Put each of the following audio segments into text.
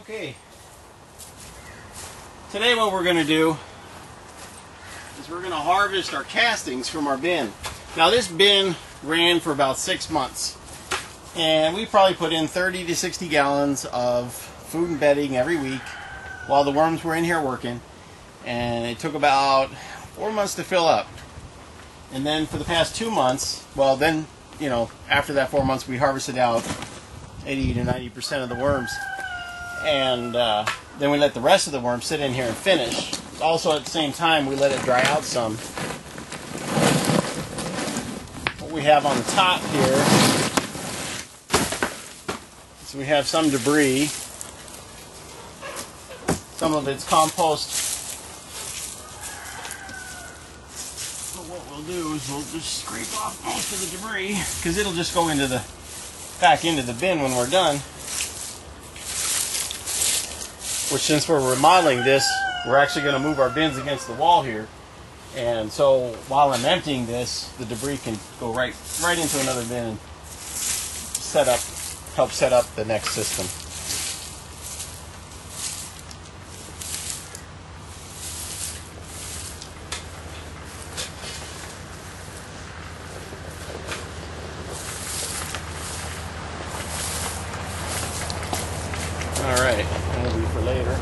Okay, today what we're going to do is we're going to harvest our castings from our bin. Now this bin ran for about 6 months, and we probably put in 30 to 60 gallons of food and bedding every week while the worms were in here working, and it took about 4 months to fill up. And then for the past 2 months, well then, you know, after that 4 months we harvested out 80 to 90% of the worms. And then we let the rest of the worms sit in here and finish. Also at the same time we let it dry out some. What we have on the top here, so we have some debris. Some of it's compost. So what we'll do is we'll just scrape off most of the debris, because it'll just go into back into the bin when we're done. Which, since we're remodeling this, we're actually going to move our bins against the wall here, and so while I'm emptying this, the debris can go right into another bin and help set up the next system. All right, that'll be for later.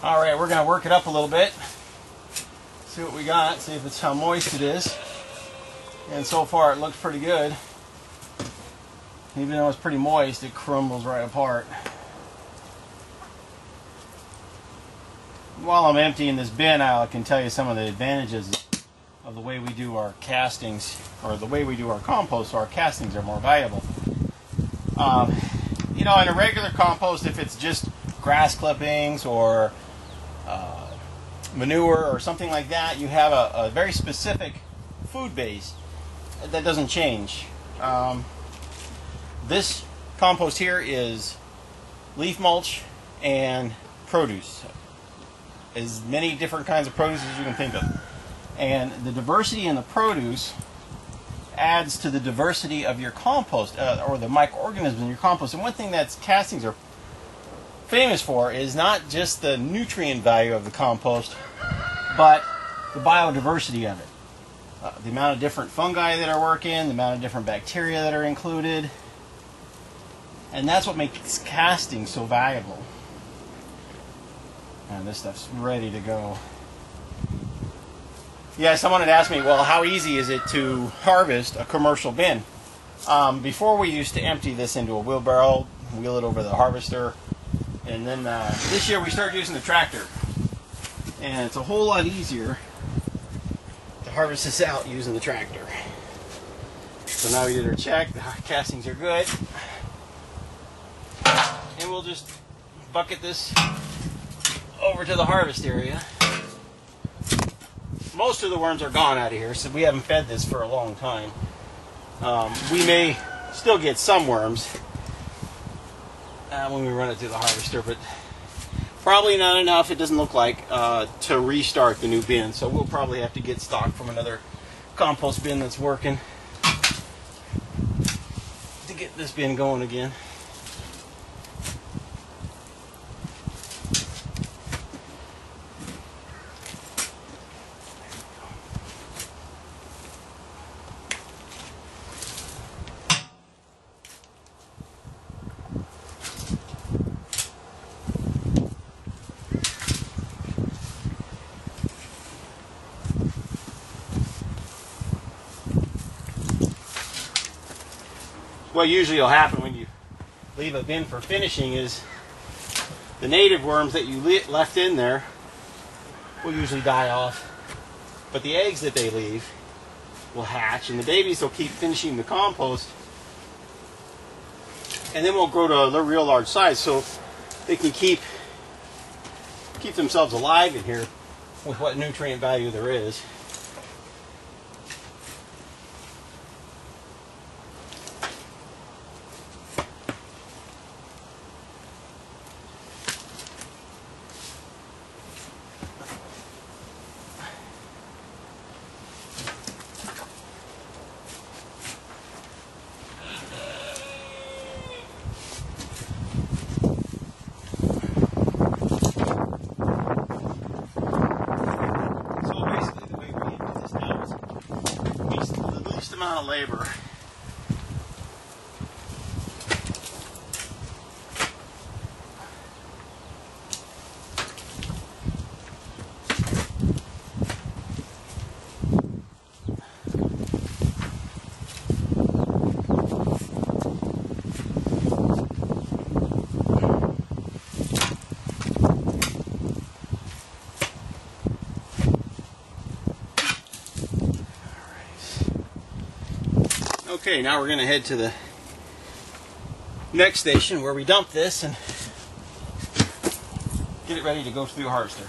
All right, we're going to work it up a little bit, see what we got, see if it's how moist it is. And so far it looks pretty good. Even though it's pretty moist, it crumbles right apart. While I'm emptying this bin, I can tell you some of the advantages of the way we do our castings, or the way we do our compost, so our castings are more valuable. You know, in a regular compost, if it's just grass clippings or manure or something like that, you have a very specific food base that doesn't change. This compost here is leaf mulch and produce. As many different kinds of produce as you can think of. And the diversity in the produce adds to the diversity of your compost, or the microorganisms in your compost. And one thing that castings are famous for is not just the nutrient value of the compost, but the biodiversity of it. The amount of different fungi that are working, the amount of different bacteria that are included. And that's what makes casting so valuable. And this stuff's ready to go. Yeah, someone had asked me, well, how easy is it to harvest a commercial bin? Before we used to empty this into a wheelbarrow, wheel it over the harvester, and then this year we started using the tractor. And it's a whole lot easier to harvest this out using the tractor. So now we did our check, the castings are good. And we'll just bucket this over to the harvest area. Most of the worms are gone out of here, so we haven't fed this for a long time. We may still get some worms when we run it through the harvester, but probably not enough, it doesn't look like, to restart the new bin. So we'll probably have to get stock from another compost bin that's working to get this bin going again. What usually will happen when you leave a bin for finishing is the native worms that you left in there will usually die off, but the eggs that they leave will hatch, and the babies will keep finishing the compost, and then will grow to a real large size, so they can keep themselves alive in here with what nutrient value there is. of labor. Okay, now we're going to head to the next station where we dump this and get it ready to go through the harvester.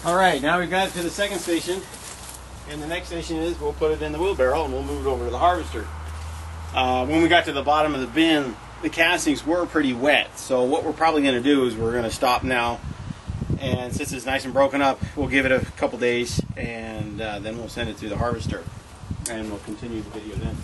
Alright, now we've got it to the second station, and the next station is we'll put it in the wheelbarrow and we'll move it over to the harvester. When we got to the bottom of the bin, the castings were pretty wet, so what we're probably going to do is we're going to stop now, and since it's nice and broken up, we'll give it a couple days, and then we'll send it to the harvester, and we'll continue the video then.